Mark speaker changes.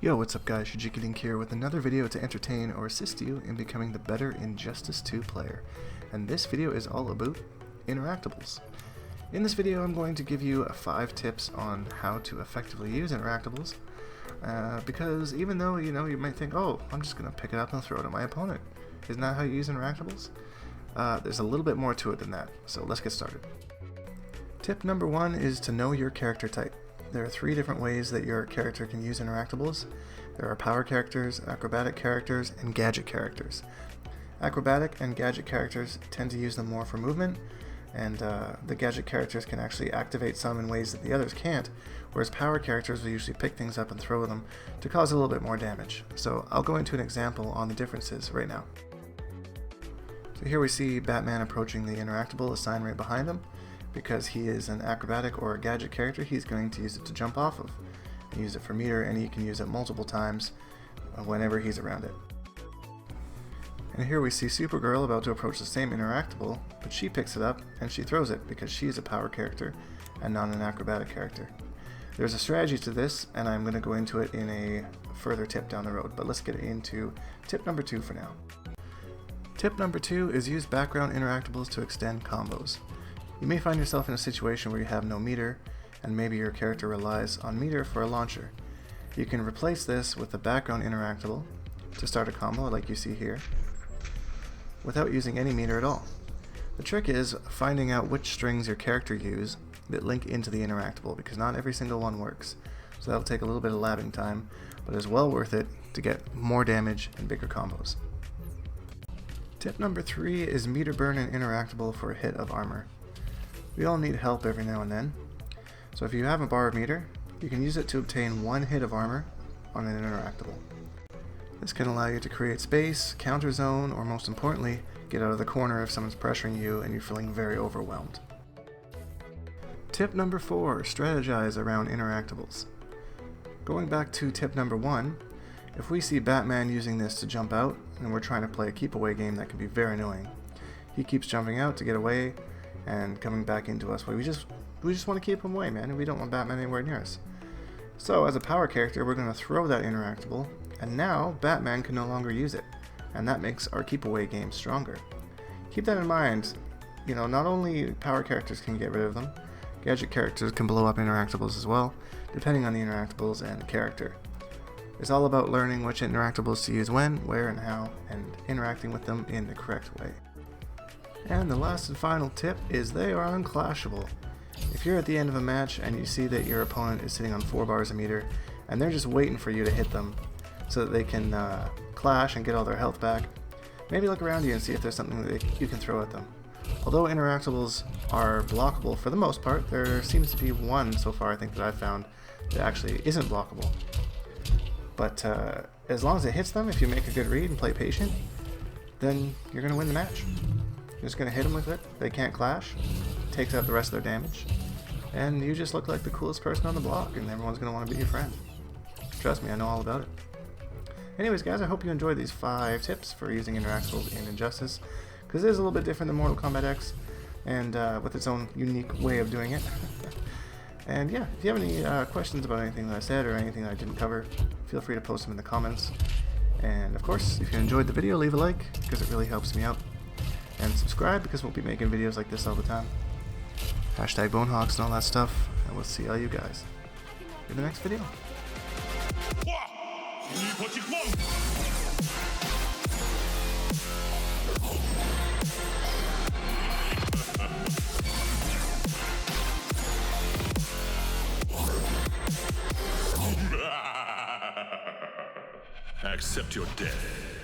Speaker 1: Yo, what's up guys, Shujinkydink here with another video to entertain or assist you in becoming the better Injustice 2 player. And this video is all about Interactables. In this video I'm going to give you 5 tips on how to effectively use Interactables, because even though you might think, oh, I'm just going to pick it up and throw it at my opponent. Isn't that how you use Interactables? There's a little bit more to it than that, so let's get started. Tip number 1 is to know your character type. There are 3 different ways that your character can use Interactables. There are power characters, acrobatic characters, and gadget characters. Acrobatic and gadget characters tend to use them more for movement, and the gadget characters can actually activate some in ways that the others can't, whereas power characters will usually pick things up and throw them to cause a little bit more damage. So I'll go into an example on the differences right now. So here we see Batman approaching the Interactable, a sign right behind him. Because he is an acrobatic or a gadget character, he's going to use it to jump off of. Use it for meter, and he can use it multiple times whenever he's around it. And here we see Supergirl about to approach the same Interactable, but she picks it up and she throws it because she's a power character and not an acrobatic character. There's a strategy to this, and I'm going to go into it in a further tip down the road, but let's get into tip number 2 for now. Tip number 2 is use Background Interactables to extend combos. You may find yourself in a situation where you have no meter, and maybe your character relies on meter for a launcher. You can replace this with the Background Interactable to start a combo like you see here, without using any meter at all. The trick is finding out which strings your character use that link into the Interactable, because not every single one works. So that'll take a little bit of labbing time, but it's well worth it to get more damage and bigger combos. Tip number 3 is meter burn an Interactable for a hit of armor. We all need help every now and then, so if you have a bar of meter, you can use it to obtain 1 hit of armor on an Interactable. This can allow you to create space, counter zone, or most importantly, get out of the corner if someone's pressuring you and you're feeling very overwhelmed. Tip number 4, strategize around Interactables. Going back to tip number 1, if we see Batman using this to jump out, and we're trying to play a keep away game, that can be very annoying. He keeps jumping out to get away, and coming back into us. We just want to keep him away, man, and we don't want Batman anywhere near us. So as a power character, we're going to throw that Interactable, and now Batman can no longer use it, and that makes our keep away game stronger. Keep that in mind. Not only power characters can get rid of them, gadget characters can blow up Interactables as well, depending on the Interactables and the character. It's all about learning which Interactables to use when, where, and how, and interacting with them in the correct way. And the last and final tip is they are unclashable. If you're at the end of a match and you see that your opponent is sitting on 4 bars of meter and they're just waiting for you to hit them so that they can clash and get all their health back, maybe look around you and see if there's something that you can throw at them. Although Interactables are blockable for the most part, there seems to be one so far I think that I've found that actually isn't blockable. But as long as it hits them, if you make a good read and play patient, then you're going to win the match. You're just going to hit them with it, they can't clash, takes out the rest of their damage, and you just look like the coolest person on the block, and everyone's going to want to be your friend. Trust me, I know all about it. Anyways guys, I hope you enjoyed these 5 tips for using Interactables in Injustice, because it is a little bit different than Mortal Kombat X, and with its own unique way of doing it. And yeah, if you have any questions about anything that I said or anything that I didn't cover, feel free to post them in the comments. And of course, if you enjoyed the video, leave a like, because it really helps me out. And subscribe, because we'll be making videos like this all the time. Hashtag Bonehawks and all that stuff. And we'll see all you guys in the next video.
Speaker 2: Accept your death.